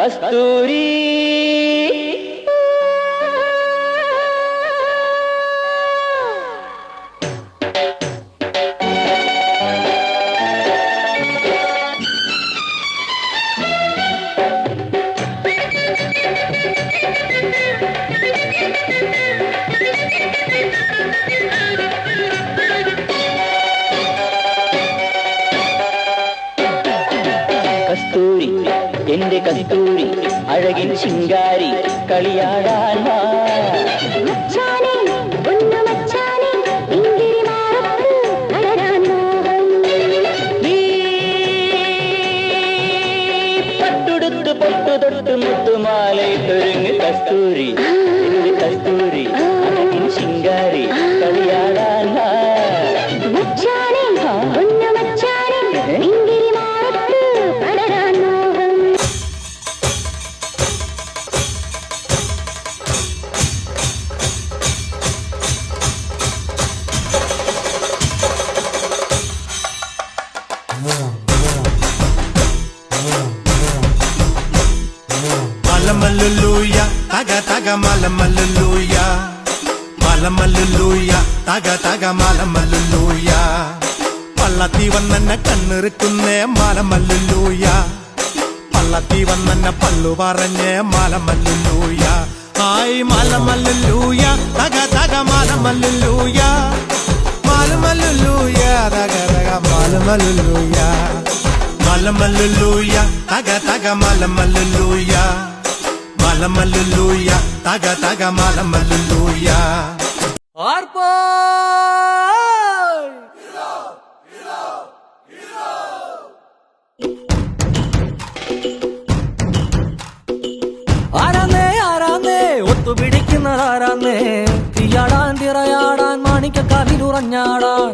കസ്തൂരി കസ്തൂരി എന്റെ കസ്തൂരി അഴകിൻ ശിങ്കാരി കളിയാടാൻ വാ പട്ടുടുത്ത് പൊട്ടുതൊട്ട് മുത്തുമാലയിട്ടൊരുങ്ങ് കസ്തൂരി എന്റെ കസ്തൂരി അഴകിൻ ശിങ്കാരി കളിയാടാൻ വാ Malamaluluya, taga taga malamaluluya, malamaluluya, taga taga malamaluluya. പള്ളത്തി വന്നെന്നെ കണ്ണിറുക്കുന്നേ മാലമല്ലുലൂയ, പള്ളത്തി വന്നെന്നെ പല്ലു പറഞ്ഞേ മാലമല്ലുലൂയ. ഹായ് മാലമല്ലുലൂയ, തക തക മാലമല്ലുലൂയ, മാലമല്ലുലൂയ, തക തക മാലമല്ലുലൂയ, മാലമല്ലുലൂയ, തക തക മാലമല്ലുലൂയ, മാലമല്ലുലൂയ, തക തക മാലമല്ലുലൂയ. ആരാന്നേ ആരാന്നേ ഒത്തുപിടിക്കുന്നതാരാന്നേ, തീയാടാൻ തിറയാടാൻ മാണിക്കക്കാവിലുറഞ്ഞാടാൻ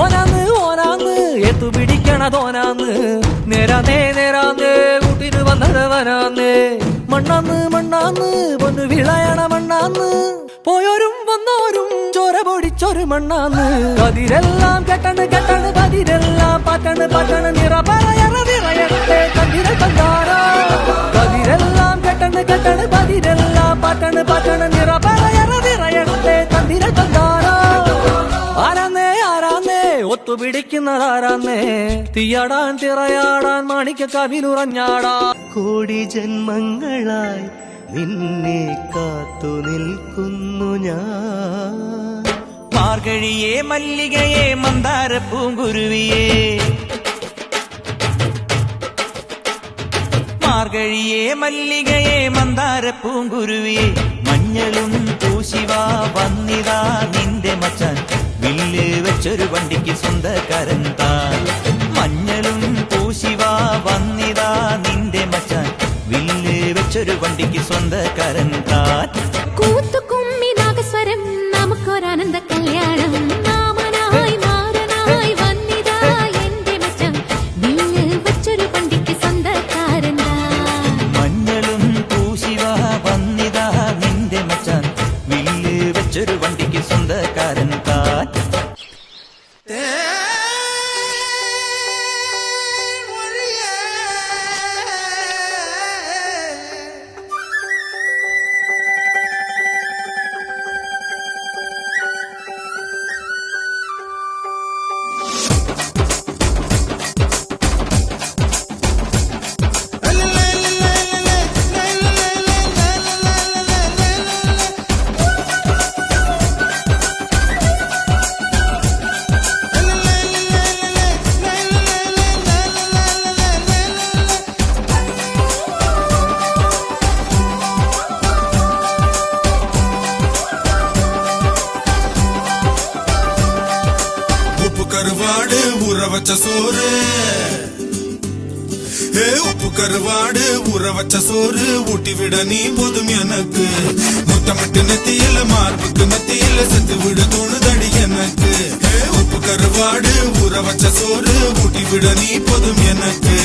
ഓനാന്ന് ഓനാന്ന് എത്തുപിടിക്കണതോനാന്ന്, നേരാന്നേ നേരാന്നേ കൂട്ടിന് വന്നതവനാന്നേ, മണ്ണാന്ന് മണ്ണാന്ന് പൊന്നു വിളയണ മണ്ണാന്ന്, പോയോരും വന്നോരും ചോര പൊടിച്ചൊരു മണ്ണാന്ന്. കതിരെല്ലാം കെട്ടണ് കെട്ടണ് കതിരെല്ലാം പറ്റണ് പറ്റണ് നിറ പറയണ നിറയണേ കതിര കണ്ടാറ, കതിരെല്ലാം കെട്ടണ് കെട്ടണ് കതിരെല്ലാം പറ്റണ് പറ്റണ് നിറ പറയണ നിറയണേ കതിര കണ്ടാറ. ആരാന്നേ ആരാന്നേ ഒത്തുപിടിക്കുന്നതാരാന്നേ, തീയാടാൻ തിറയാടാൻ മാണിക്കക്കാവിലുറഞ്ഞാടാ. കോടി ജന്മങ്ങളായി നിന്നെ കാത്തു നിൽക്കുന്നു ഞാൻ. മാർഗഴിയേ മല്ലികയെ മന്ദാര പൂങ്കുരുവിയേ, മാർഗഴിയേ മല്ലികയെ മന്ദാര പൂങ്കുരുവിയെ, മഞ്ഞളും പൂശിവാ വന്നിതാ നിന്റെ മച്ചാൻ, വില്ല് വെച്ചൊരു വണ്ടിക്ക് സ്വന്തക്കാരൻ താൻ. മഞ്ഞളും പൂശിവാ വന്നിതാ നിന്റെ മച്ചാൻ, വില്ല് വെച്ചൊരു വണ്ടിക്ക് സ്വന്തക്കാരൻ താൻ. കൂത്തുകുമ്മി നാഗസ്വരം നമുക്കൊരാനന്ദ കല്യാണം, മാമനായി മാരനായി വന്നിതാ എന്റെ മച്ചാൻ, വില്ല് വെച്ചൊരു വണ്ടിക്ക് സ്വന്തക്കാരൻ താൻ. മഞ്ഞളും പൂശിവാ വന്നിതാ നിന്റെ മച്ചാൻ, വില്ല് വെച്ചൊരു വണ്ടിക്ക് സ്വന്തക്കാരൻ താൻ. கருவாடு ஊற வச்ச சோறு, உப்பு கருவாடு ஊற வச்ச சோறு ஊட்டி விட நீ போதும் எனக்கு. முத்தமிட்டு நெத்தியில மார்புக்கு நெத்தியில செத்து விட தோணுதடி எனக்கு. உப்பு கருவாடு ஊற வச்ச சோறு ஊட்டி விட நீ போதும் எனக்கு.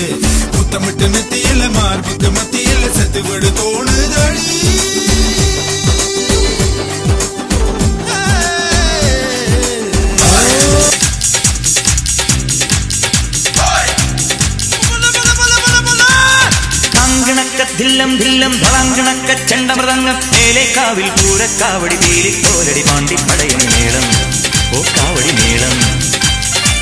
முத்தமிட்டு நெத்தியில மார்புக்கு மத்தியில செத்து விட தோணுதடி. ധില്ലം ധില്ലം ധളാങ്കണക്ക ചെണ്ടമൃതങ്ങം മേലേക്കാവിൽ പൂരക്കാവടി പീലിക്കോലടി പാണ്ടി പടയണി മേളം ഓ കാവടി മേളം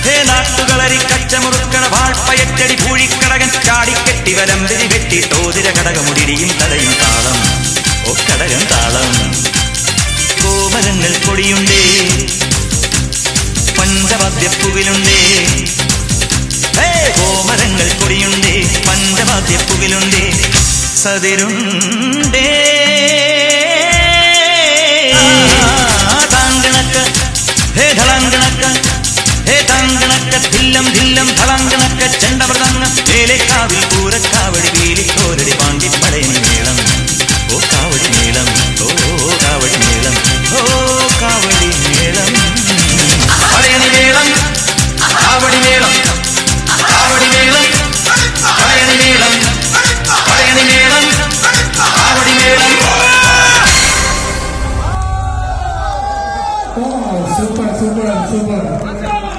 ഹേ നാട്ടുകളരി കച്ചമുറുക്കണ വാഴ്പയറ്റടി പൂഴിക്കടകൻ ചാടിക്കെട്ടി വലമ്പരി വെട്ടി തോതിര കടകമുടിയും തടയും താളം ഓ കടകം താളം കോമരങ്ങൾ കൊടിയുണ്ടേ പഞ്ചവാദ്യപ്പുവിലുണ്ടേ കോമരങ്ങൾ കൊടിയുണ്ടേ പഞ്ചവാദ്യപ്പുവിലുണ്ടേ സതിരുണ്ടേ താങ്കണക്ക ഹേ ധളാങ്കണക്ക ഹേ താങ്കണക്ക ധില്ലം ധില്ലം ധളാങ്കണക്ക ചെണ്ടമൃതങ്ങ മേലേക്കാവിൽ പൂരക്കാവടി വീലിക്കോലടി പാണ്ടി പടയണി മേളം ഓ കാവടി മേളം ഓ കാവടി മേളം ഓ കാവടി മേളം പടയണി മേളം കാവടി മേളം കാവടി മേളം പടയണി മേളം പടയണി മേളം കാവടി മേളം Super.